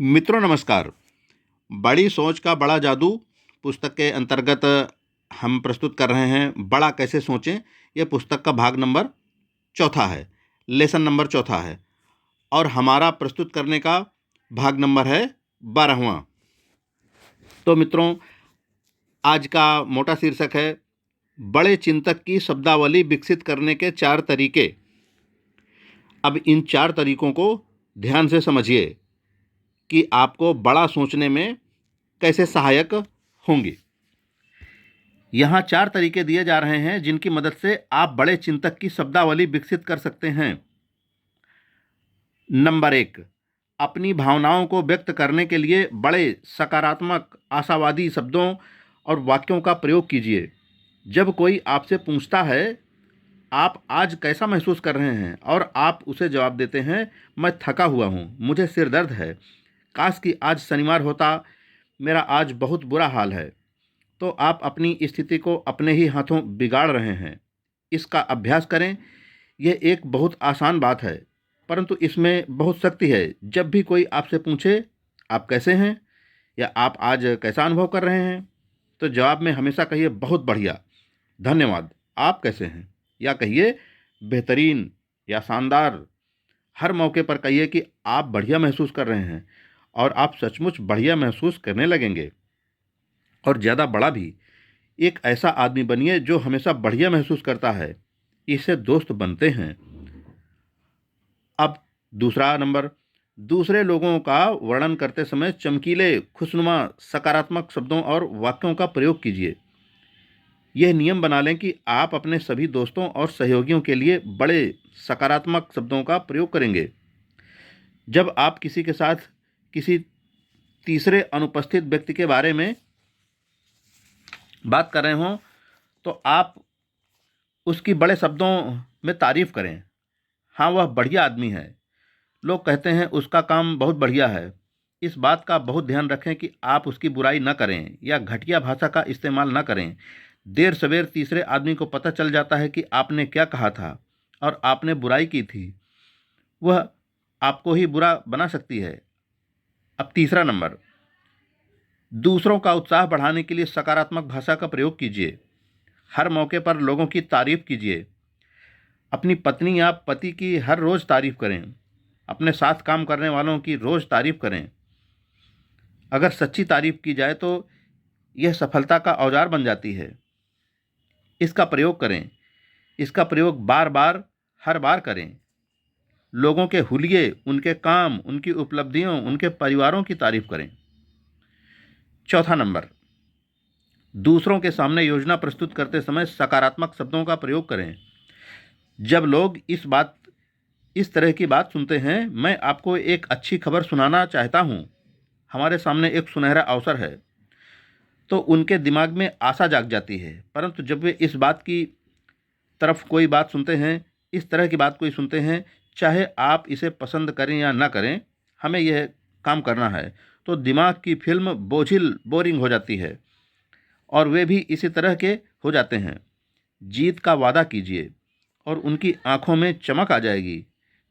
मित्रों नमस्कार। बड़ी सोच का बड़ा जादू पुस्तक के अंतर्गत हम प्रस्तुत कर रहे हैं बड़ा कैसे सोचें। यह पुस्तक का भाग नंबर चौथा है, लेसन नंबर चौथा है और हमारा प्रस्तुत करने का भाग नंबर है 12वां। तो मित्रों, आज का मोटा शीर्षक है बड़े चिंतक की शब्दावली विकसित करने के 4 तरीके। अब इन 4 तरीकों को ध्यान से समझिए कि आपको बड़ा सोचने में कैसे सहायक होंगे। यहाँ 4 तरीके दिए जा रहे हैं जिनकी मदद से आप बड़े चिंतक की शब्दावली विकसित कर सकते हैं। नंबर 1, अपनी भावनाओं को व्यक्त करने के लिए बड़े सकारात्मक आशावादी शब्दों और वाक्यों का प्रयोग कीजिए। जब कोई आपसे पूछता है आप आज कैसा महसूस कर रहे हैं और आप उसे जवाब देते हैं मैं थका हुआ हूँ, मुझे सिर दर्द है, काश कि आज शनिवार होता, मेरा आज बहुत बुरा हाल है, तो आप अपनी स्थिति को अपने ही हाथों बिगाड़ रहे हैं। इसका अभ्यास करें। यह एक बहुत आसान बात है, परंतु इसमें बहुत शक्ति है। जब भी कोई आपसे पूछे आप कैसे हैं या आप आज कैसा अनुभव कर रहे हैं, तो जवाब में हमेशा कहिए बहुत बढ़िया, धन्यवाद, आप कैसे हैं, या कहिए बेहतरीन या शानदार। हर मौके पर कहिए कि आप बढ़िया महसूस कर रहे हैं और आप सचमुच बढ़िया महसूस करने लगेंगे। और ज़्यादा बड़ा भी, एक ऐसा आदमी बनिए जो हमेशा बढ़िया महसूस करता है। इससे दोस्त बनते हैं। अब दूसरा नंबर, दूसरे लोगों का वर्णन करते समय चमकीले, खुशनुमा, सकारात्मक शब्दों और वाक्यों का प्रयोग कीजिए। यह नियम बना लें कि आप अपने सभी दोस्तों और सहयोगियों के लिए बड़े सकारात्मक शब्दों का प्रयोग करेंगे। जब आप किसी के साथ किसी तीसरे अनुपस्थित व्यक्ति के बारे में बात कर रहे हों, तो आप उसकी बड़े शब्दों में तारीफ करें। हाँ, वह बढ़िया आदमी है, लोग कहते हैं उसका काम बहुत बढ़िया है। इस बात का बहुत ध्यान रखें कि आप उसकी बुराई न करें या घटिया भाषा का इस्तेमाल न करें। देर सवेर तीसरे आदमी को पता चल जाता है कि आपने क्या कहा था और आपने बुराई की थी, वह आपको ही बुरा बना सकती है। अब तीसरा नंबर, दूसरों का उत्साह बढ़ाने के लिए सकारात्मक भाषा का प्रयोग कीजिए। हर मौके पर लोगों की तारीफ कीजिए। अपनी पत्नी या पति की हर रोज़ तारीफ करें। अपने साथ काम करने वालों की रोज़ तारीफ करें। अगर सच्ची तारीफ की जाए तो यह सफलता का औजार बन जाती है। इसका प्रयोग करें। इसका प्रयोग बार बार, हर बार करें। लोगों के हुलिये, उनके काम, उनकी उपलब्धियों, उनके परिवारों की तारीफ करें। चौथा नंबर, दूसरों के सामने योजना प्रस्तुत करते समय सकारात्मक शब्दों का प्रयोग करें। जब लोग इस तरह की बात सुनते हैं, मैं आपको एक अच्छी खबर सुनाना चाहता हूँ, हमारे सामने एक सुनहरा अवसर है, तो उनके दिमाग में आशा जाग जाती है। परंतु जब वे इस बात की तरफ कोई बात सुनते हैं, इस तरह की बात कोई सुनते हैं, चाहे आप इसे पसंद करें या ना करें, हमें यह काम करना है, तो दिमाग की फिल्म बोझिल, बोरिंग हो जाती है और वे भी इसी तरह के हो जाते हैं। जीत का वादा कीजिए और उनकी आंखों में चमक आ जाएगी।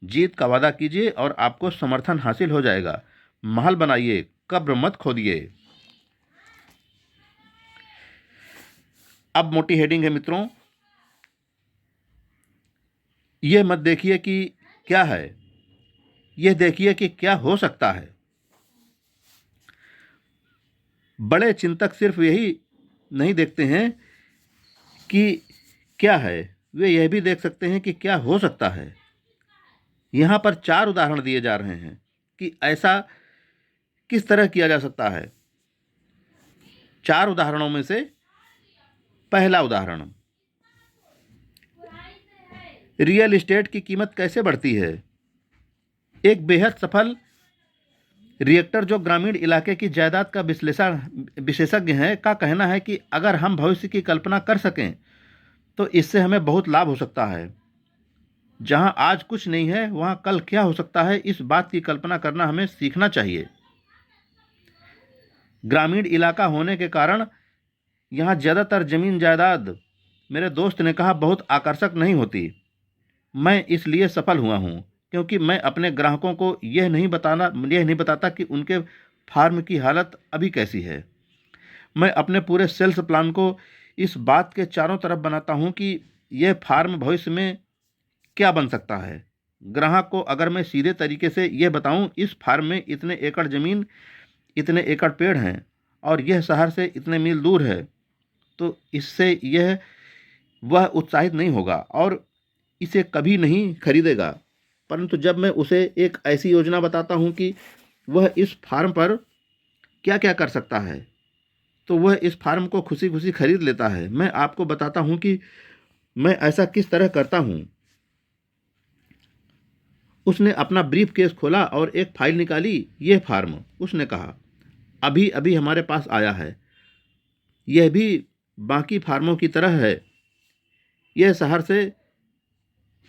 जीत का वादा कीजिए और आपको समर्थन हासिल हो जाएगा। महल बनाइए, कब्र मत खोदिए। अब मोटी हेडिंग है मित्रों, यह मत देखिए कि क्या है, यह देखिए कि क्या हो सकता है। बड़े चिंतक सिर्फ यही नहीं देखते हैं कि क्या है, वे यह भी देख सकते हैं कि क्या हो सकता है। यहाँ पर 4 उदाहरण दिए जा रहे हैं कि ऐसा किस तरह किया जा सकता है। 4 उदाहरणों में से पहला उदाहरण, रियल एस्टेट की कीमत कैसे बढ़ती है। एक बेहद सफल रिएक्टर जो ग्रामीण इलाके की जायदाद का विशेषज्ञ है, का कहना है कि अगर हम भविष्य की कल्पना कर सकें तो इससे हमें बहुत लाभ हो सकता है। जहां आज कुछ नहीं है, वहां कल क्या हो सकता है, इस बात की कल्पना करना हमें सीखना चाहिए। ग्रामीण इलाका होने के कारण यहाँ ज़्यादातर ज़मीन जायदाद, मेरे दोस्त ने कहा, बहुत आकर्षक नहीं होती। मैं इसलिए सफल हुआ हूँ क्योंकि मैं अपने ग्राहकों को यह नहीं बताता कि उनके फार्म की हालत अभी कैसी है। मैं अपने पूरे सेल्स प्लान को इस बात के चारों तरफ बनाता हूँ कि यह फार्म भविष्य में क्या बन सकता है। ग्राहक को अगर मैं सीधे तरीके से यह बताऊँ, इस फार्म में इतने एकड़ ज़मीन, इतने एकड़ पेड़ हैं और यह शहर से इतने मील दूर है, तो इससे वह उत्साहित नहीं होगा और इसे कभी नहीं खरीदेगा। परंतु जब मैं उसे एक ऐसी योजना बताता हूँ कि वह इस फार्म पर क्या क्या कर सकता है, तो वह इस फार्म को खुशी खुशी खरीद लेता है। मैं आपको बताता हूँ कि मैं ऐसा किस तरह करता हूँ। उसने अपना ब्रीफ केस खोला और एक फाइल निकाली। यह फार्म, उसने कहा, अभी अभी हमारे पास आया है। यह भी बाकी फार्मों की तरह है। यह शहर से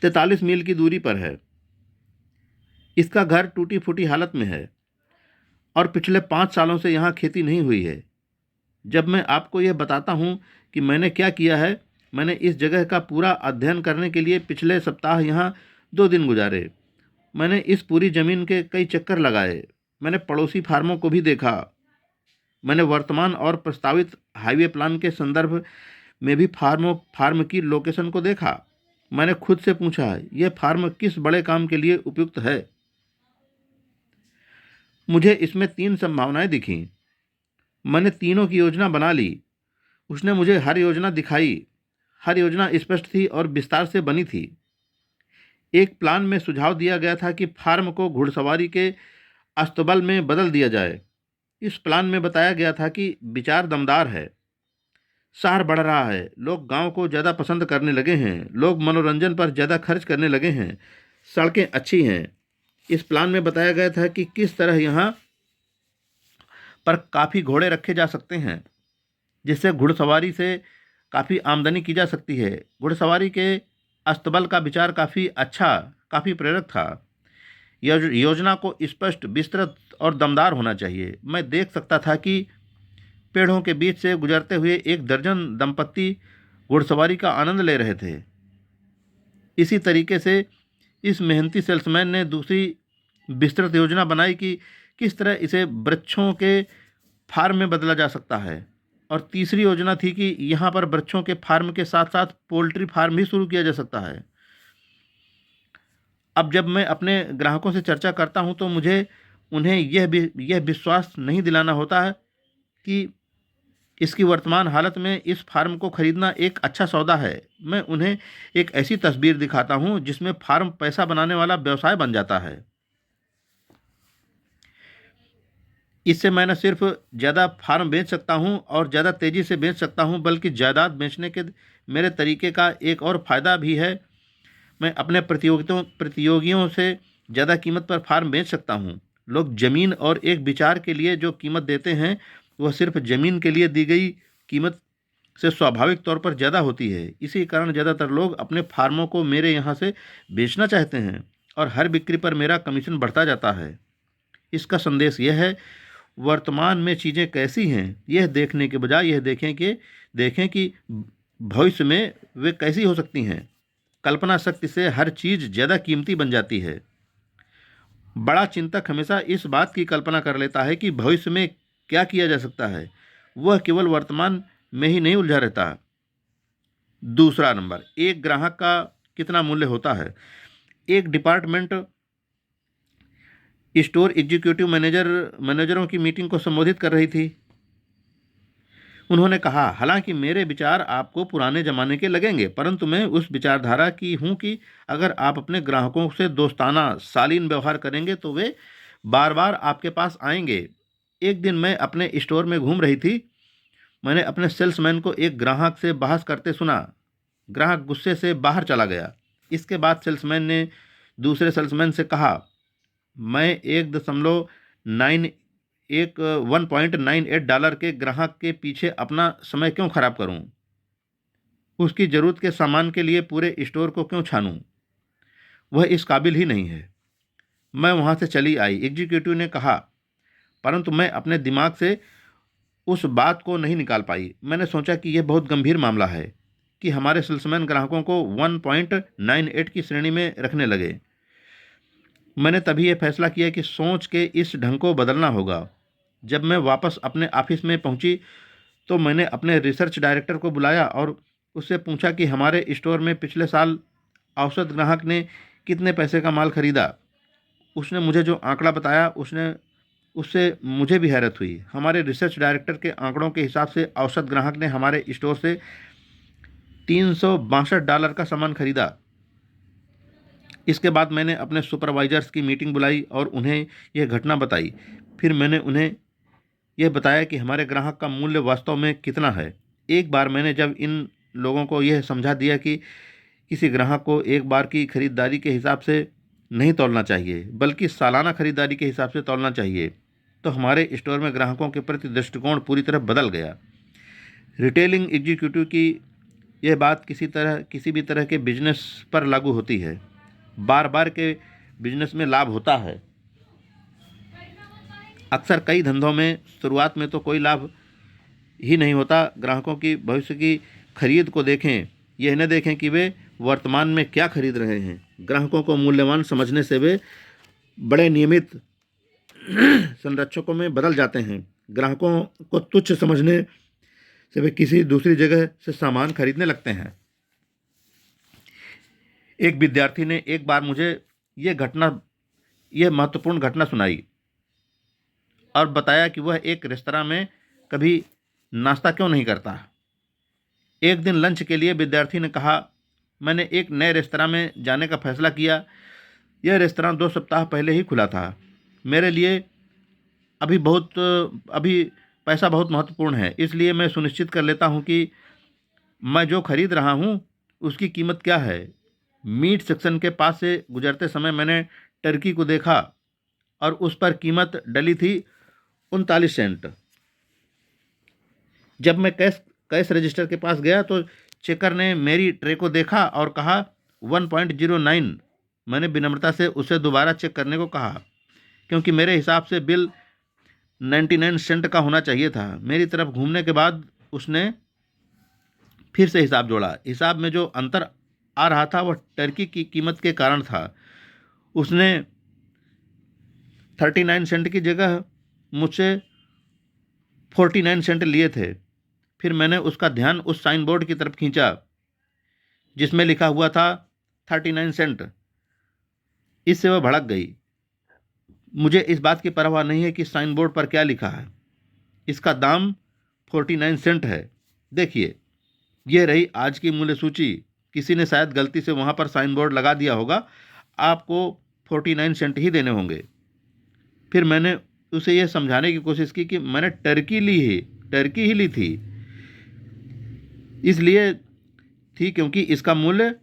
43 मील की दूरी पर है। इसका घर टूटी फूटी हालत में है और पिछले 5 सालों से यहाँ खेती नहीं हुई है। जब मैं आपको यह बताता हूँ कि मैंने क्या किया है, मैंने इस जगह का पूरा अध्ययन करने के लिए पिछले सप्ताह यहाँ 2 दिन गुजारे। मैंने इस पूरी ज़मीन के कई चक्कर लगाए। मैंने पड़ोसी फार्मों को भी देखा। मैंने वर्तमान और प्रस्तावित हाईवे प्लान के संदर्भ में भी फार्म की लोकेशन को देखा। मैंने खुद से पूछा, यह फार्म किस बड़े काम के लिए उपयुक्त है। मुझे इसमें 3 संभावनाएं दिखीं। मैंने तीनों की योजना बना ली। उसने मुझे हर योजना दिखाई। हर योजना स्पष्ट थी और विस्तार से बनी थी। एक प्लान में सुझाव दिया गया था कि फार्म को घुड़सवारी के अस्तबल में बदल दिया जाए। इस प्लान में बताया गया था कि विचार दमदार है। शहर बढ़ रहा है, लोग गांव को ज़्यादा पसंद करने लगे हैं, लोग मनोरंजन पर ज़्यादा खर्च करने लगे हैं, सड़कें अच्छी हैं। इस प्लान में बताया गया था कि किस तरह यहाँ पर काफ़ी घोड़े रखे जा सकते हैं, जिससे घुड़सवारी से काफ़ी आमदनी की जा सकती है। घुड़सवारी के अस्तबल का विचार काफ़ी प्रेरक था। योजना को स्पष्ट, विस्तृत और दमदार होना चाहिए। मैं देख सकता था कि पेड़ों के बीच से गुजरते हुए 1 दर्जन दंपत्ति घुड़सवारी का आनंद ले रहे थे। इसी तरीके से इस मेहनती सेल्समैन ने दूसरी विस्तृत योजना बनाई कि किस तरह इसे वृक्षों के फार्म में बदला जा सकता है। और तीसरी योजना थी कि यहाँ पर वृक्षों के फार्म के साथ साथ पोल्ट्री फार्म भी शुरू किया जा सकता है। अब जब मैं अपने ग्राहकों से चर्चा करता हूँ तो मुझे उन्हें यह विश्वास नहीं दिलाना होता है कि इसकी वर्तमान हालत में इस फार्म को खरीदना एक अच्छा सौदा है। मैं उन्हें एक ऐसी तस्वीर दिखाता हूँ जिसमें फार्म पैसा बनाने वाला व्यवसाय बन जाता है। इससे मैं न सिर्फ ज़्यादा फार्म बेच सकता हूँ और ज़्यादा तेज़ी से बेच सकता हूँ, बल्कि जायदाद बेचने के मेरे तरीके का एक और फ़ायदा भी है। मैं अपने प्रतियोगियों से ज़्यादा कीमत पर फार्म बेच सकता हूँ। लोग ज़मीन और एक विचार के लिए जो कीमत देते हैं, वह सिर्फ ज़मीन के लिए दी गई कीमत से स्वाभाविक तौर पर ज़्यादा होती है। इसी कारण ज़्यादातर लोग अपने फार्मों को मेरे यहाँ से बेचना चाहते हैं और हर बिक्री पर मेरा कमीशन बढ़ता जाता है। इसका संदेश यह है, वर्तमान में चीज़ें कैसी हैं, यह देखने के बजाय यह देखें कि भविष्य में वे कैसी हो सकती हैं। कल्पना शक्ति से हर चीज़ ज़्यादा कीमती बन जाती है। बड़ा चिंतक हमेशा इस बात की कल्पना कर लेता है कि भविष्य में क्या किया जा सकता है। वह केवल वर्तमान में ही नहीं उलझा रहता। दूसरा नंबर, एक ग्राहक का कितना मूल्य होता है। एक डिपार्टमेंट स्टोर एग्जीक्यूटिव मैनेजरों की मीटिंग को संबोधित कर रही थी। उन्होंने कहा, हालांकि मेरे विचार आपको पुराने ज़माने के लगेंगे, परंतु मैं उस विचारधारा की हूँ कि अगर आप अपने ग्राहकों से दोस्ताना, शालीन व्यवहार करेंगे तो वे बार बार आपके पास आएंगे। एक दिन मैं अपने स्टोर में घूम रही थी। मैंने अपने सेल्समैन को एक ग्राहक से बहस करते सुना। ग्राहक गुस्से से बाहर चला गया। इसके बाद सेल्समैन ने दूसरे सेल्समैन से कहा, मैं 1.98 डॉलर के ग्राहक के पीछे अपना समय क्यों खराब करूं? उसकी ज़रूरत के सामान के लिए पूरे स्टोर को क्यों छानूं? वह इस काबिल ही नहीं है। मैं वहां से चली आई, एग्जीक्यूटिव ने कहा, परंतु मैं अपने दिमाग से उस बात को नहीं निकाल पाई। मैंने सोचा कि यह बहुत गंभीर मामला है कि हमारे सेल्समैन ग्राहकों को 1.98 की श्रेणी में रखने लगे। मैंने तभी ये फैसला किया कि सोच के इस ढंग को बदलना होगा। जब मैं वापस अपने ऑफिस में पहुंची तो मैंने अपने रिसर्च डायरेक्टर को बुलाया और उससे पूछा कि हमारे स्टोर में पिछले साल औसत ग्राहक ने कितने पैसे का माल खरीदा। उसने मुझे जो आंकड़ा बताया उससे मुझे भी हैरत हुई। हमारे रिसर्च डायरेक्टर के आंकड़ों के हिसाब से औसत ग्राहक ने हमारे स्टोर से $362 का सामान खरीदा। इसके बाद मैंने अपने सुपरवाइजर्स की मीटिंग बुलाई और उन्हें यह घटना बताई। फिर मैंने उन्हें यह बताया कि हमारे ग्राहक का मूल्य वास्तव में कितना है। एक बार मैंने जब इन लोगों को यह समझा दिया कि किसी ग्राहक को एक बार की खरीदारी के हिसाब से नहीं तौलना चाहिए बल्कि सालाना खरीदारी के हिसाब से तौलना चाहिए, तो हमारे स्टोर में ग्राहकों के प्रति दृष्टिकोण पूरी तरह बदल गया। रिटेलिंग एग्जीक्यूटिव की यह बात किसी भी तरह के बिजनेस पर लागू होती है। बार बार के बिजनेस में लाभ होता है। अक्सर कई धंधों में शुरुआत में तो कोई लाभ ही नहीं होता। ग्राहकों की भविष्य की खरीद को देखें, यह न देखें कि वे वर्तमान में क्या खरीद रहे हैं। ग्राहकों को मूल्यवान समझने से वे बड़े नियमित संरक्षकों में बदल जाते हैं। ग्राहकों को तुच्छ समझने से वे किसी दूसरी जगह से सामान खरीदने लगते हैं। एक विद्यार्थी ने एक बार मुझे यह महत्वपूर्ण घटना सुनाई और बताया कि वह एक रेस्तरां में कभी नाश्ता क्यों नहीं करता। एक दिन लंच के लिए विद्यार्थी ने कहा, मैंने एक नए रेस्तरां में जाने का फैसला किया। यह रेस्तरां 2 सप्ताह पहले ही खुला था। मेरे लिए अभी पैसा बहुत महत्वपूर्ण है, इसलिए मैं सुनिश्चित कर लेता हूं कि मैं जो खरीद रहा हूं उसकी कीमत क्या है। मीट सेक्शन के पास से गुजरते समय मैंने टर्की को देखा और उस पर कीमत डली थी 39 सेंट। जब मैं कैश रजिस्टर के पास गया तो चेकर ने मेरी ट्रे को देखा और कहा 1.09। मैंने विनम्रता से उसे दोबारा चेक करने को कहा क्योंकि मेरे हिसाब से बिल 99 सेंट का होना चाहिए था। मेरी तरफ घूमने के बाद उसने फिर से हिसाब जोड़ा। हिसाब में जो अंतर आ रहा था वह टर्की की कीमत के कारण था। उसने 39 सेंट की जगह मुझसे 49 सेंट लिए थे। फिर मैंने उसका ध्यान उस साइन बोर्ड की तरफ खींचा जिसमें लिखा हुआ था 39 सेंट। इससे वह भड़क गई। मुझे इस बात की परवाह नहीं है कि साइन बोर्ड पर क्या लिखा है। इसका दाम 49 सेंट है। देखिए, यह रही आज की मूल्य सूची। किसी ने शायद गलती से वहाँ पर साइन बोर्ड लगा दिया होगा। आपको 49 सेंट ही देने होंगे। फिर मैंने उसे यह समझाने की कोशिश की कि मैंने टर्की ही ली थी, इसलिए थी क्योंकि इसका मूल्य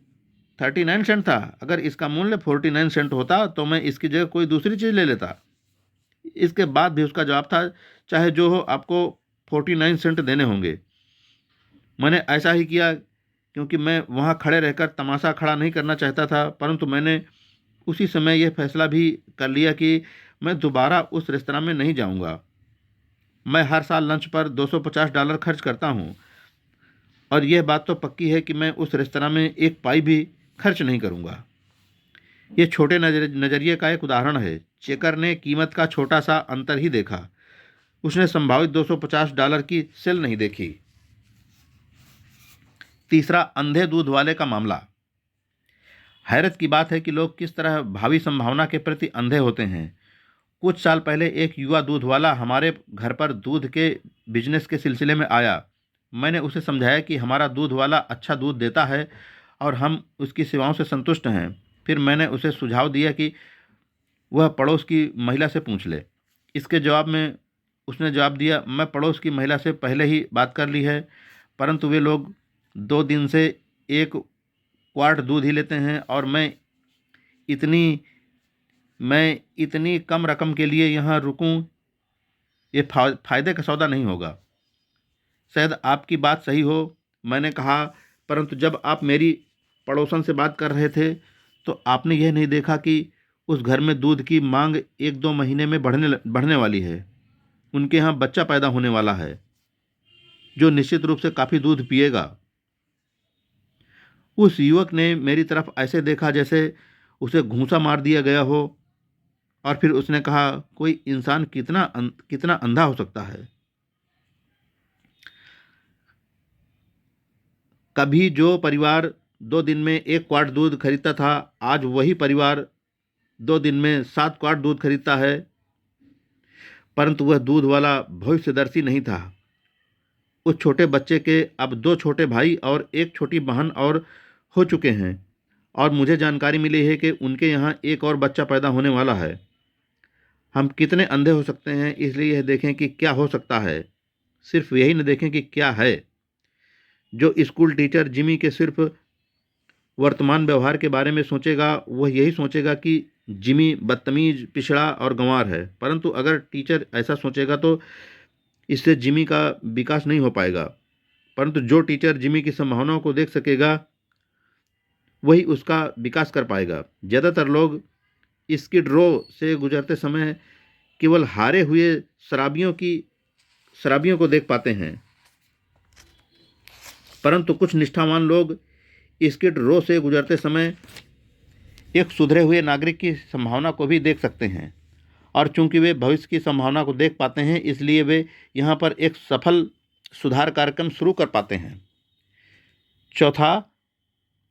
39 सेंट था। अगर इसका मूल्य 49 सेंट होता तो मैं इसकी जगह कोई दूसरी चीज़ ले लेता। इसके बाद भी उसका जवाब था, चाहे जो हो, आपको 49 सेंट देने होंगे। मैंने ऐसा ही किया क्योंकि मैं वहाँ खड़े रहकर तमाशा खड़ा नहीं करना चाहता था, परंतु मैंने उसी समय यह फैसला भी कर लिया कि मैं दोबारा उस रेस्तरां में नहीं जाऊँगा। मैं हर साल लंच पर $250 खर्च करता हूँ और यह बात तो पक्की है कि मैं उस रेस्तरां में एक पाई भी खर्च नहीं करूँगा। यह छोटे नज़रिए का एक उदाहरण है। चेकर ने कीमत का छोटा सा अंतर ही देखा। उसने संभावित $250 की सेल नहीं देखी। तीसरा, अंधे दूध वाले का मामला। हैरत की बात है कि लोग किस तरह भावी संभावना के प्रति अंधे होते हैं। कुछ साल पहले एक युवा दूध वाला हमारे घर पर दूध के बिजनेस के सिलसिले में आया। मैंने उसे समझाया कि हमारा दूध वाला अच्छा दूध देता है और हम उसकी सेवाओं से संतुष्ट हैं। फिर मैंने उसे सुझाव दिया कि वह पड़ोस की महिला से पूछ ले। इसके जवाब में उसने जवाब दिया, मैं पड़ोस की महिला से पहले ही बात कर ली है, परंतु वे लोग 2 दिन से 1 क्वार्ट दूध ही लेते हैं और मैं इतनी कम रकम के लिए यहाँ रुकूं, ये फायदे का सौदा नहीं होगा। शायद आपकी बात सही हो, मैंने कहा, परंतु जब आप मेरी पड़ोसन से बात कर रहे थे तो आपने यह नहीं देखा कि उस घर में दूध की मांग 1-2 महीने में बढ़ने वाली है। उनके यहाँ बच्चा पैदा होने वाला है जो निश्चित रूप से काफ़ी दूध पिएगा। उस युवक ने मेरी तरफ ऐसे देखा जैसे उसे घूंसा मार दिया गया हो। और फिर उसने कहा, कोई इंसान कितना अंधा हो सकता है। कभी जो परिवार 2 दिन में 1 क्वार्ट दूध खरीदता था, आज वही परिवार 2 दिन में 7 क्वार्ट दूध खरीदता है। परंतु वह दूध वाला भविष्यदर्शी नहीं था। उस छोटे बच्चे के अब 2 छोटे भाई और 1 छोटी बहन और हो चुके हैं, और मुझे जानकारी मिली है कि उनके यहाँ एक और बच्चा पैदा होने वाला है। हम कितने अंधे हो सकते हैं, इसलिए यह देखें कि क्या हो सकता है, सिर्फ यही न देखें कि क्या है। जो स्कूल टीचर जिमी के सिर्फ वर्तमान व्यवहार के बारे में सोचेगा, वह यही सोचेगा कि जिमी बदतमीज, पिछड़ा और गंवार है। परंतु अगर टीचर ऐसा सोचेगा तो इससे जिमी का विकास नहीं हो पाएगा। परंतु जो टीचर जिमी की संभावनाओं को देख सकेगा, वही उसका विकास कर पाएगा। ज़्यादातर लोग स्किड रो से गुजरते समय केवल हारे हुए शराबियों को देख पाते हैं, परंतु कुछ निष्ठावान लोग स्किड रो से गुजरते समय एक सुधरे हुए नागरिक की संभावना को भी देख सकते हैं। और चूंकि वे भविष्य की संभावना को देख पाते हैं, इसलिए वे यहाँ पर एक सफल सुधार कार्यक्रम शुरू कर पाते हैं। चौथा,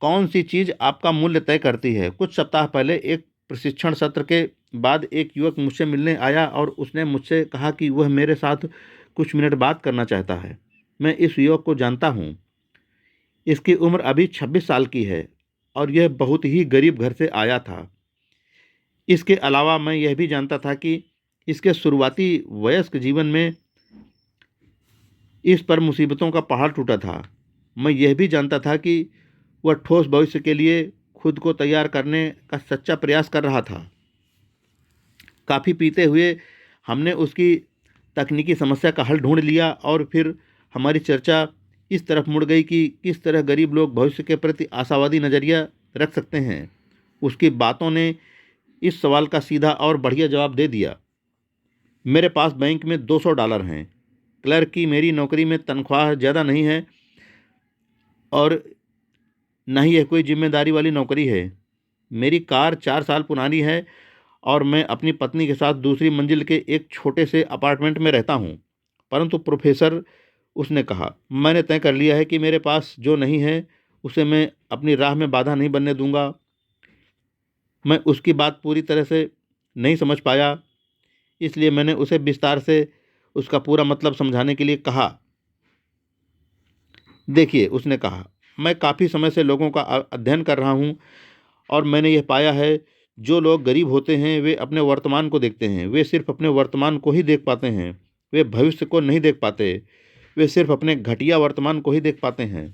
कौन सी चीज़ आपका मूल्य तय करती है। कुछ सप्ताह पहले एक प्रशिक्षण सत्र के बाद एक युवक मुझसे मिलने आया और उसने मुझसे कहा कि वह मेरे साथ कुछ मिनट बात करना चाहता है। मैं इस युवक को जानता हूँ। इसकी उम्र अभी 26 साल की है और यह बहुत ही गरीब घर से आया था। इसके अलावा मैं यह भी जानता था कि इसके शुरुआती वयस्क जीवन में इस पर मुसीबतों का पहाड़ टूटा था। मैं यह भी जानता था कि वह ठोस भविष्य के लिए खुद को तैयार करने का सच्चा प्रयास कर रहा था। काफ़ी पीते हुए हमने उसकी तकनीकी समस्या का हल ढूंढ लिया और फिर हमारी चर्चा इस तरफ मुड़ गई कि किस तरह गरीब लोग भविष्य के प्रति आशावादी नज़रिया रख सकते हैं। उसकी बातों ने इस सवाल का सीधा और बढ़िया जवाब दे दिया। मेरे पास बैंक में $200 हैं। क्लर्क की मेरी नौकरी में तनख्वाह ज़्यादा नहीं है और न ही यह कोई जिम्मेदारी वाली नौकरी है। मेरी कार 4 साल पुरानी है और मैं अपनी पत्नी के साथ दूसरी मंजिल के एक छोटे से अपार्टमेंट में रहता हूँ। परंतु प्रोफेसर, उसने कहा, मैंने तय कर लिया है कि मेरे पास जो नहीं है उसे मैं अपनी राह में बाधा नहीं बनने दूंगा। मैं उसकी बात पूरी तरह से नहीं समझ पाया, इसलिए मैंने उसे विस्तार से उसका पूरा मतलब समझाने के लिए कहा। देखिए, उसने कहा, मैं काफ़ी समय से लोगों का अध्ययन कर रहा हूँ और मैंने यह पाया है, जो लोग गरीब होते हैं वे अपने वर्तमान को देखते हैं। वे सिर्फ अपने वर्तमान को ही देख पाते हैं। वे भविष्य को नहीं देख पाते। वे सिर्फ अपने घटिया वर्तमान को ही देख पाते हैं।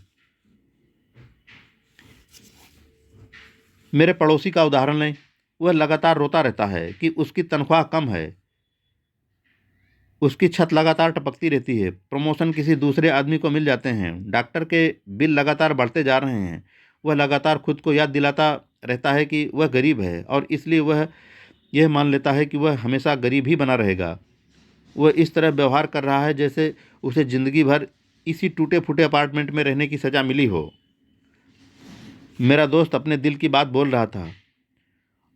मेरे पड़ोसी का उदाहरण लें। वह लगातार रोता रहता है कि उसकी तनख्वाह कम है। उसकी छत लगातार टपकती रहती है। प्रमोशन किसी दूसरे आदमी को मिल जाते हैं। डॉक्टर के बिल लगातार बढ़ते जा रहे हैं। वह लगातार खुद को याद दिलाता रहता है कि वह गरीब है और इसलिए वह यह मान लेता है कि वह हमेशा गरीब ही बना रहेगा। वह इस तरह व्यवहार कर रहा है जैसे उसे ज़िंदगी भर इसी टूटे फूटे अपार्टमेंट में रहने की सज़ा मिली हो। मेरा दोस्त अपने दिल की बात बोल रहा था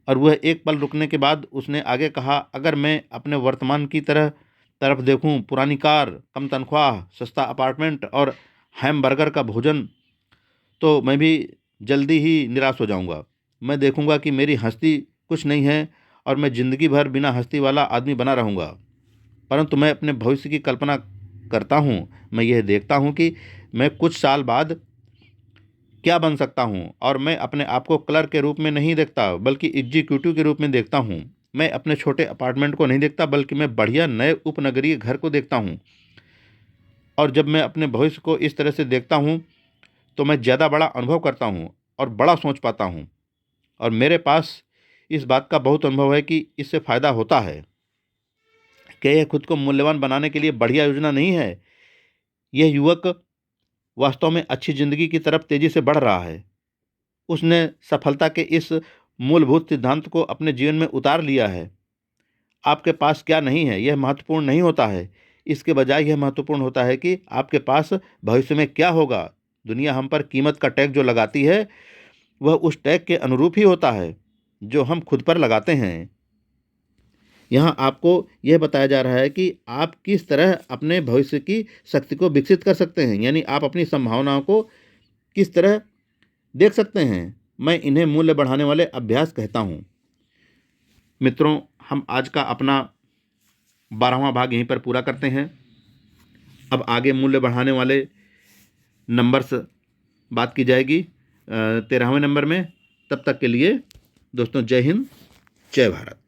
और वह एक पल रुकने के बाद उसने आगे कहा, अगर मैं अपने वर्तमान की तरफ देखूं, पुरानी कार, कम तनख्वाह, सस्ता अपार्टमेंट और हैमबर्गर का भोजन, तो मैं भी जल्दी ही निराश हो जाऊंगा। मैं देखूंगा कि मेरी हस्ती कुछ नहीं है और मैं ज़िंदगी भर बिना हस्ती वाला आदमी बना रहूंगा। परंतु मैं अपने भविष्य की कल्पना करता हूँ। मैं यह देखता हूँ कि मैं कुछ साल बाद क्या बन सकता हूँ और मैं अपने आप को क्लर्क के रूप में नहीं देखता बल्कि एग्जीक्यूटिव के रूप में देखता हूँ। मैं अपने छोटे अपार्टमेंट को नहीं देखता बल्कि मैं बढ़िया नए उपनगरीय घर को देखता हूँ। और जब मैं अपने भविष्य को इस तरह से देखता हूँ तो मैं ज़्यादा बड़ा अनुभव करता हूँ और बड़ा सोच पाता हूँ। और मेरे पास इस बात का बहुत अनुभव है कि इससे फ़ायदा होता है। क्या यह खुद को मूल्यवान बनाने के लिए बढ़िया योजना नहीं है? यह युवक वास्तव में अच्छी ज़िंदगी की तरफ तेज़ी से बढ़ रहा है। उसने सफलता के इस मूलभूत सिद्धांत को अपने जीवन में उतार लिया है। आपके पास क्या नहीं है यह महत्वपूर्ण नहीं होता है। इसके बजाय यह महत्वपूर्ण होता है कि आपके पास भविष्य में क्या होगा। दुनिया हम पर कीमत का टैग जो लगाती है वह उस टैग के अनुरूप ही होता है जो हम खुद पर लगाते हैं। यहाँ आपको यह बताया जा रहा है कि आप किस तरह अपने भविष्य की शक्ति को विकसित कर सकते हैं, यानी आप अपनी संभावनाओं को किस तरह देख सकते हैं। मैं इन्हें मूल्य बढ़ाने वाले अभ्यास कहता हूँ। मित्रों, हम आज का अपना 12वां भाग यहीं पर पूरा करते हैं। अब आगे मूल्य बढ़ाने वाले नंबर्स बात की जाएगी 13वें नंबर में। तब तक के लिए दोस्तों, जय हिंद, जय भारत।